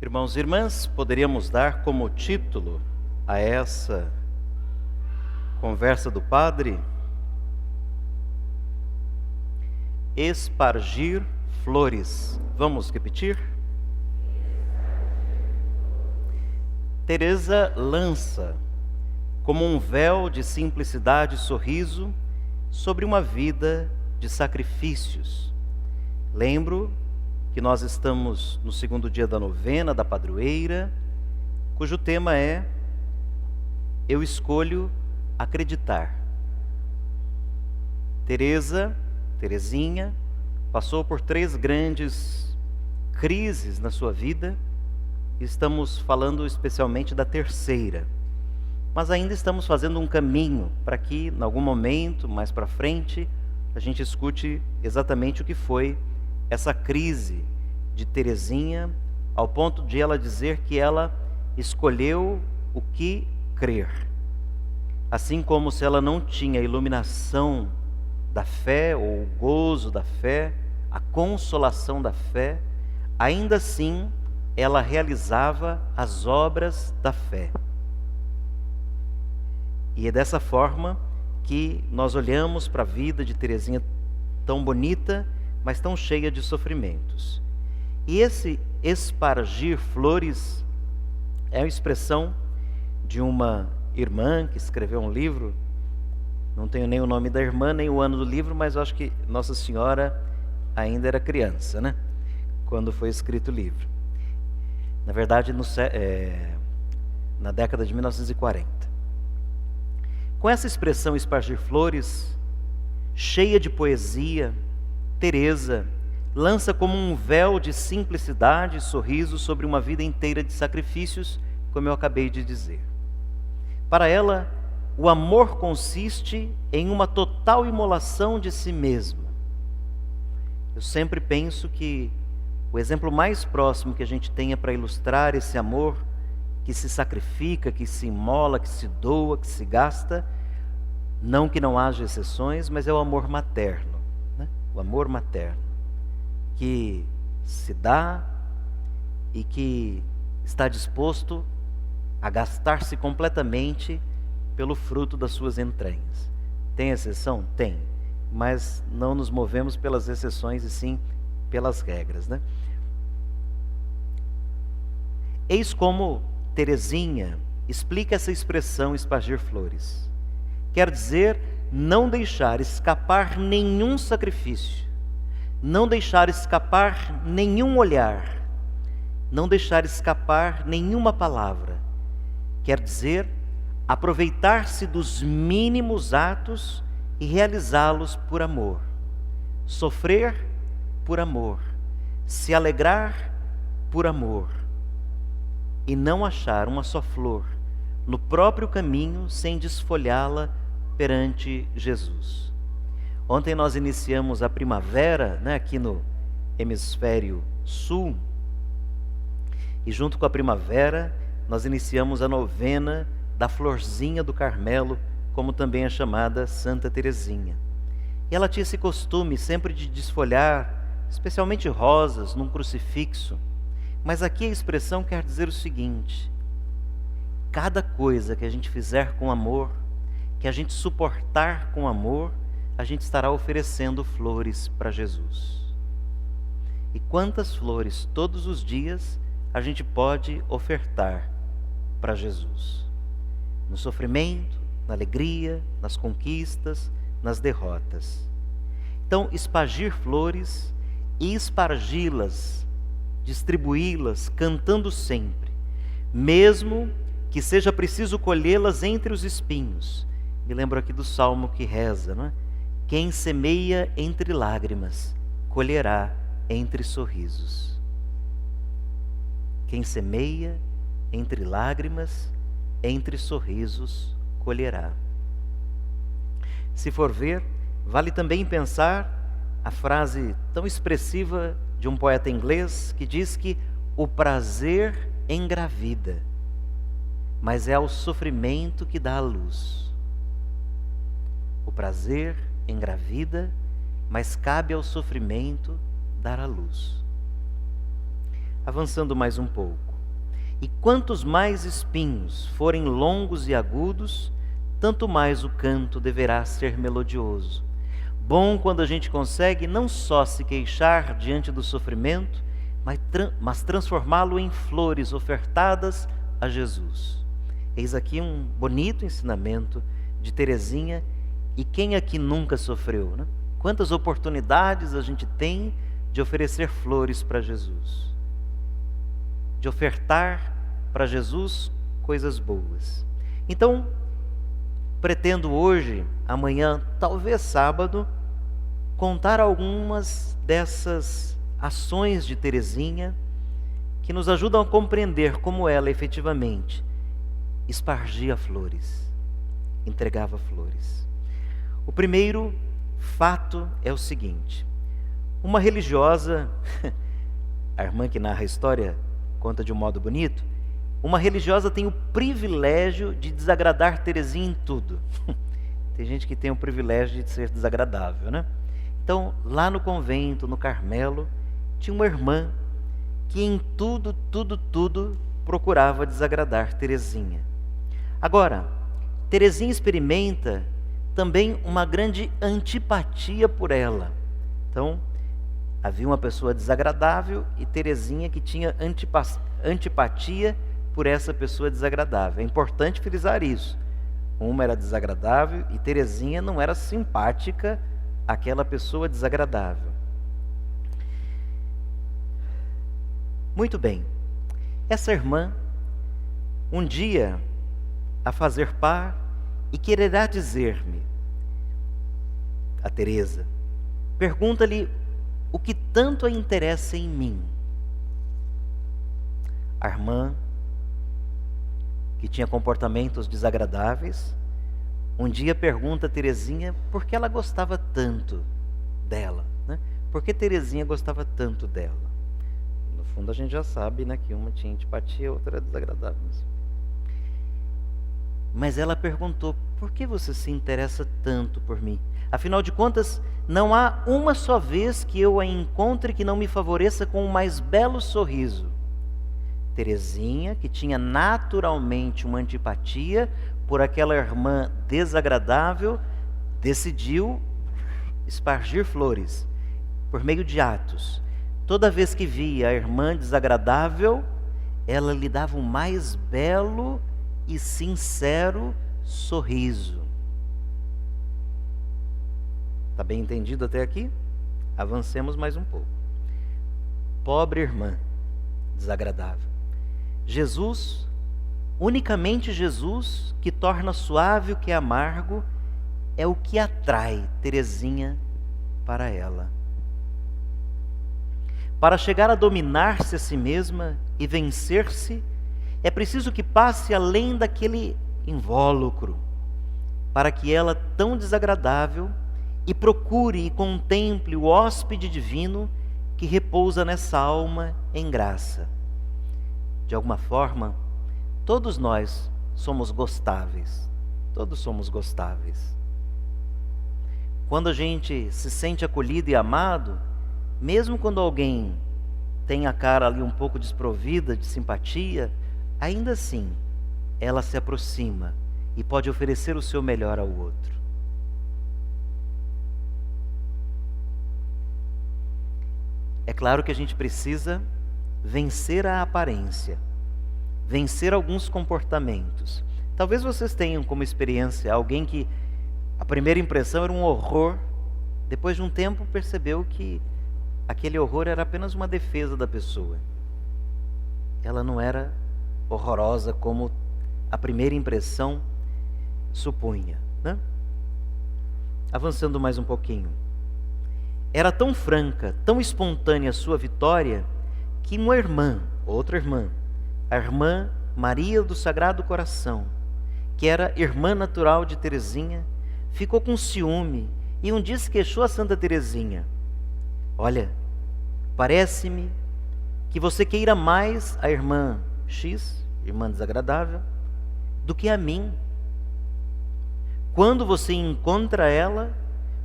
Irmãos e irmãs, poderíamos dar como título a essa conversa do padre: Espargir flores. Vamos repetir? Teresa lança como um véu de simplicidade e sorriso sobre uma vida de sacrifícios. Lembro que nós estamos no segundo dia da novena da padroeira, cujo tema é Eu escolho acreditar. Terezinha, passou por 3 grandes crises na sua vida. Estamos falando especialmente da terceira, mas ainda estamos fazendo um caminho para que, em algum momento, mais para frente, a gente escute exatamente o que foi essa crise de Terezinha, ao ponto de ela dizer que ela escolheu o que crer. Assim como se ela não tinha a iluminação da fé, ou o gozo da fé, a consolação da fé, ainda assim ela realizava as obras da fé. E é dessa forma que nós olhamos para a vida de Terezinha, tão bonita, mas tão cheia de sofrimentos. E esse espargir flores é a expressão de uma irmã que escreveu um livro. Não tenho nem o nome da irmã, nem o ano do livro, mas eu acho que Nossa Senhora ainda era criança, né? Quando foi escrito o livro. Na verdade, na década de 1940. Com essa expressão espargir flores, cheia de poesia, Teresa lança como um véu de simplicidade e sorriso sobre uma vida inteira de sacrifícios, como eu acabei de dizer. Para ela, o amor consiste em uma total imolação de si mesma. Eu sempre penso que o exemplo mais próximo que a gente tenha para ilustrar esse amor que se sacrifica, que se imola, que se doa, que se gasta, não que não haja exceções, mas é o amor materno, né? O amor materno, que se dá e que está disposto a gastar-se completamente pelo fruto das suas entranhas. Tem exceção? Tem, mas não nos movemos pelas exceções e sim pelas regras, né? Eis como Terezinha explica essa expressão espargir flores. Quer dizer, não deixar escapar nenhum sacrifício, não deixar escapar nenhum olhar, não deixar escapar nenhuma palavra. Quer dizer, aproveitar-se dos mínimos atos e realizá-los por amor. Sofrer por amor, se alegrar por amor, e não achar uma só flor no próprio caminho sem desfolhá-la perante Jesus. Ontem nós iniciamos a primavera, né, aqui no hemisfério sul, e junto com a primavera nós iniciamos a novena da Florzinha do Carmelo, como também é chamada Santa Terezinha. E ela tinha esse costume sempre de desfolhar, especialmente rosas, num crucifixo. Mas aqui a expressão quer dizer o seguinte: cada coisa que a gente fizer com amor, que a gente suportar com amor, a gente estará oferecendo flores para Jesus. E quantas flores todos os dias a gente pode ofertar para Jesus? No sofrimento, na alegria, nas conquistas, nas derrotas. Então, espargir flores e espargi-las, distribuí-las, cantando sempre, mesmo que seja preciso colhê-las entre os espinhos. Me lembro aqui do salmo que reza, não é? Quem semeia entre lágrimas, colherá entre sorrisos. Quem semeia entre lágrimas, entre sorrisos, colherá. Se for ver, vale também pensar a frase tão expressiva de um poeta inglês que diz que o prazer engravida, mas é ao sofrimento que dá a luz. O prazer engravida, mas cabe ao sofrimento dar a luz. Avançando mais um pouco. E quantos mais espinhos forem longos e agudos, tanto mais o canto deverá ser melodioso. Bom quando a gente consegue não só se queixar diante do sofrimento, mas transformá-lo em flores ofertadas a Jesus. Eis aqui um bonito ensinamento de Teresinha. E quem aqui nunca sofreu, né? Quantas oportunidades a gente tem de oferecer flores para Jesus, de ofertar para Jesus coisas boas. Então, pretendo hoje, amanhã, talvez sábado, contar algumas dessas ações de Teresinha que nos ajudam a compreender como ela efetivamente espargia flores, entregava flores. O primeiro fato é o seguinte: uma religiosa, a irmã que narra a história conta de um modo bonito, uma religiosa tem o privilégio de desagradar Teresinha em tudo. Tem gente que tem o privilégio de ser desagradável, né? Então, lá no convento, no Carmelo, tinha uma irmã que em tudo procurava desagradar Teresinha. Agora, Teresinha experimenta também uma grande antipatia por ela. Então, havia uma pessoa desagradável e Teresinha que tinha antipatia por essa pessoa desagradável. É importante frisar isso. Uma era desagradável e Teresinha não era simpática àquela pessoa desagradável. Muito bem. Essa irmã, um dia, a fazer par, e quererá dizer-me, a Teresa, pergunta-lhe o que tanto a interessa em mim. A irmã, que tinha comportamentos desagradáveis, um dia pergunta a Teresinha por que ela gostava tanto dela, né? Por que Teresinha gostava tanto dela? No fundo a gente já sabe, né, que uma tinha antipatia e outra era desagradável. Mas ela perguntou, por que você se interessa tanto por mim? Afinal de contas, não há uma só vez que eu a encontre que não me favoreça com o mais belo sorriso. Teresinha, que tinha naturalmente uma antipatia por aquela irmã desagradável, decidiu espargir flores por meio de atos. Toda vez que via a irmã desagradável, ela lhe dava o mais belo e sincero sorriso. Está bem entendido até aqui? Avancemos mais um pouco. Pobre irmã desagradável. Jesus, unicamente Jesus, que torna suave o que é amargo, é o que atrai Teresinha para ela. Para chegar a dominar-se a si mesma e vencer-se, é preciso que passe além daquele invólucro, para que ela, tão desagradável, e procure e contemple o hóspede divino que repousa nessa alma em graça. De alguma forma, todos nós somos gostáveis. Todos somos gostáveis. Quando a gente se sente acolhido e amado, mesmo quando alguém tem a cara ali um pouco desprovida de simpatia, ainda assim, ela se aproxima e pode oferecer o seu melhor ao outro. É claro que a gente precisa vencer a aparência, vencer alguns comportamentos. Talvez vocês tenham como experiência alguém que a primeira impressão era um horror, depois de um tempo percebeu que aquele horror era apenas uma defesa da pessoa. Ela não era horrorosa como a primeira impressão supunha, né? Avançando mais um pouquinho. Era tão franca, tão espontânea a sua vitória, que uma irmã, outra irmã, a irmã Maria do Sagrado Coração, que era irmã natural de Teresinha, ficou com ciúme e um dia se queixou a Santa Teresinha: olha, parece-me que você queira mais a irmã X, irmã desagradável, do que a mim. Quando você encontra ela,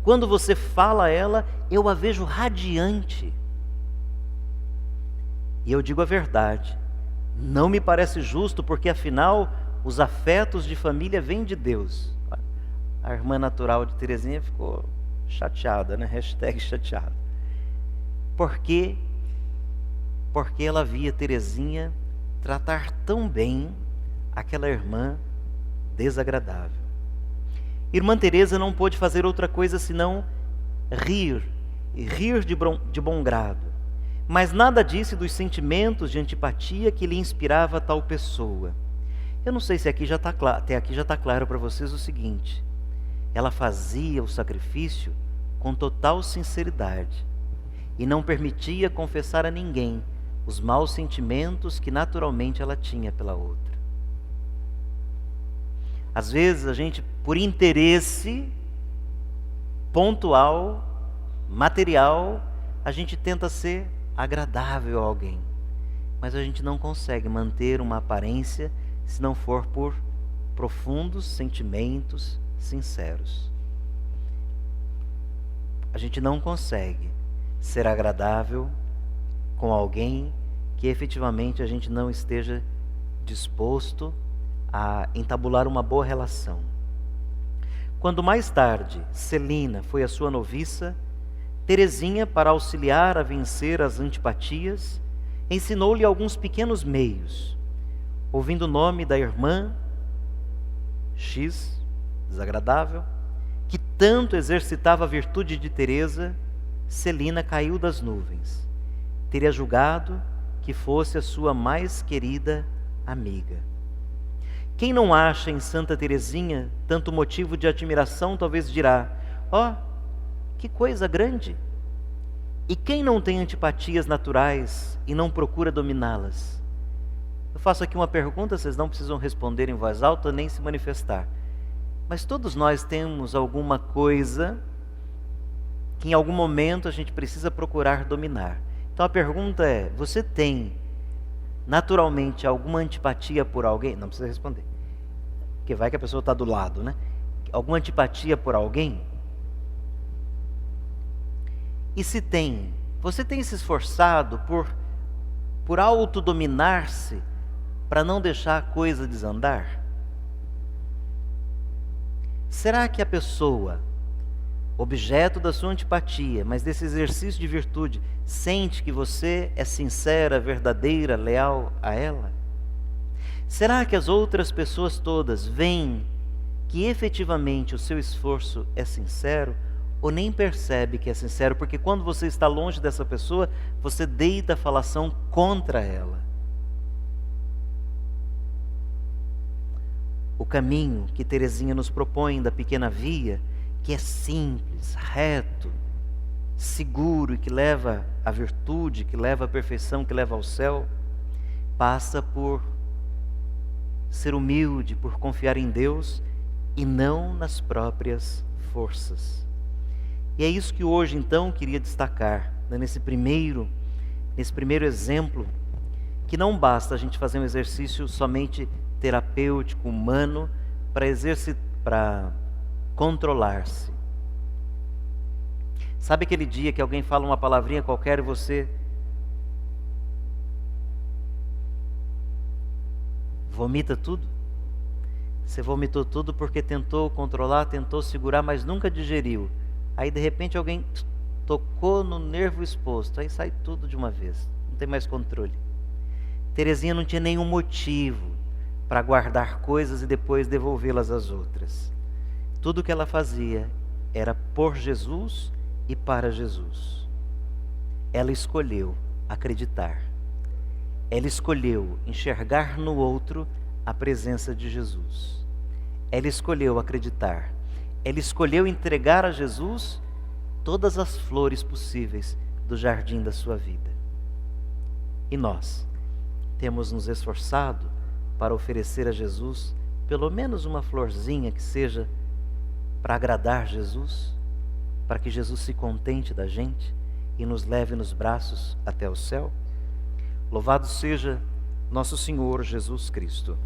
quando você fala a ela, eu a vejo radiante. E eu digo a verdade, Não me parece justo, porque afinal os afetos de família vêm de Deus. A irmã natural de Terezinha ficou chateada, né? Hashtag chateada. Por quê? Porque ela via Terezinha tratar tão bem aquela irmã desagradável. Irmã Teresa não pôde fazer outra coisa senão rir, e rir de bom grado. Mas nada disse dos sentimentos de antipatia que lhe inspirava tal pessoa. Eu não sei se aqui já até aqui já está claro para vocês o seguinte: ela fazia o sacrifício com total sinceridade e não permitia confessar a ninguém os maus sentimentos que naturalmente ela tinha pela outra. Às vezes a gente, por interesse pontual, material, a gente tenta ser agradável a alguém, mas a gente não consegue manter uma aparência se não for por profundos sentimentos sinceros. A gente não consegue ser agradável com alguém que efetivamente a gente não esteja disposto a entabular uma boa relação. Quando mais tarde Celina foi a sua noviça, Terezinha, para auxiliar a vencer as antipatias, ensinou-lhe alguns pequenos meios. Ouvindo o nome da irmã X, desagradável, que tanto exercitava a virtude de Teresa, Celina caiu das nuvens. Teria julgado que fosse a sua mais querida amiga. Quem não acha em Santa Teresinha tanto motivo de admiração, talvez dirá: ó, que coisa grande! E quem não tem antipatias naturais e não procura dominá-las? Eu faço aqui uma pergunta, vocês não precisam responder em voz alta nem se manifestar. Mas todos nós temos alguma coisa que em algum momento a gente precisa procurar dominar. Então a pergunta é: você tem naturalmente alguma antipatia por alguém? Não precisa responder, porque vai que a pessoa está do lado, né? Alguma antipatia por alguém? E se tem, você tem se esforçado por autodominar-se para não deixar a coisa desandar? Será que a pessoa, objeto da sua antipatia, mas desse exercício de virtude, sente que você é sincera, verdadeira, leal a ela? Será que as outras pessoas todas veem que efetivamente o seu esforço é sincero, ou nem percebe que é sincero, porque quando você está longe dessa pessoa, você deita a falação contra ela? O caminho que Teresinha nos propõe da pequena via, que é simples, reto, seguro e que leva à virtude, que leva à perfeição, que leva ao céu, passa por ser humilde, por confiar em Deus e não nas próprias forças. E é isso que hoje então queria destacar, né, nesse primeiro exemplo, que não basta a gente fazer um exercício somente terapêutico, humano, para controlar-se. Sabe aquele dia que alguém fala uma palavrinha qualquer e você vomita tudo? Você vomitou tudo porque tentou controlar, tentou segurar, mas nunca digeriu. Aí de repente alguém tocou no nervo exposto, aí sai tudo de uma vez, não tem mais controle. Terezinha não tinha nenhum motivo para guardar coisas e depois devolvê-las às outras. Tudo que ela fazia era por Jesus e para Jesus. Ela escolheu acreditar. Ela escolheu enxergar no outro a presença de Jesus. Ela escolheu acreditar. Ela escolheu entregar a Jesus todas as flores possíveis do jardim da sua vida. E nós temos nos esforçado para oferecer a Jesus pelo menos uma florzinha que seja para agradar Jesus, para que Jesus se contente da gente e nos leve nos braços até o céu? Louvado seja nosso Senhor Jesus Cristo.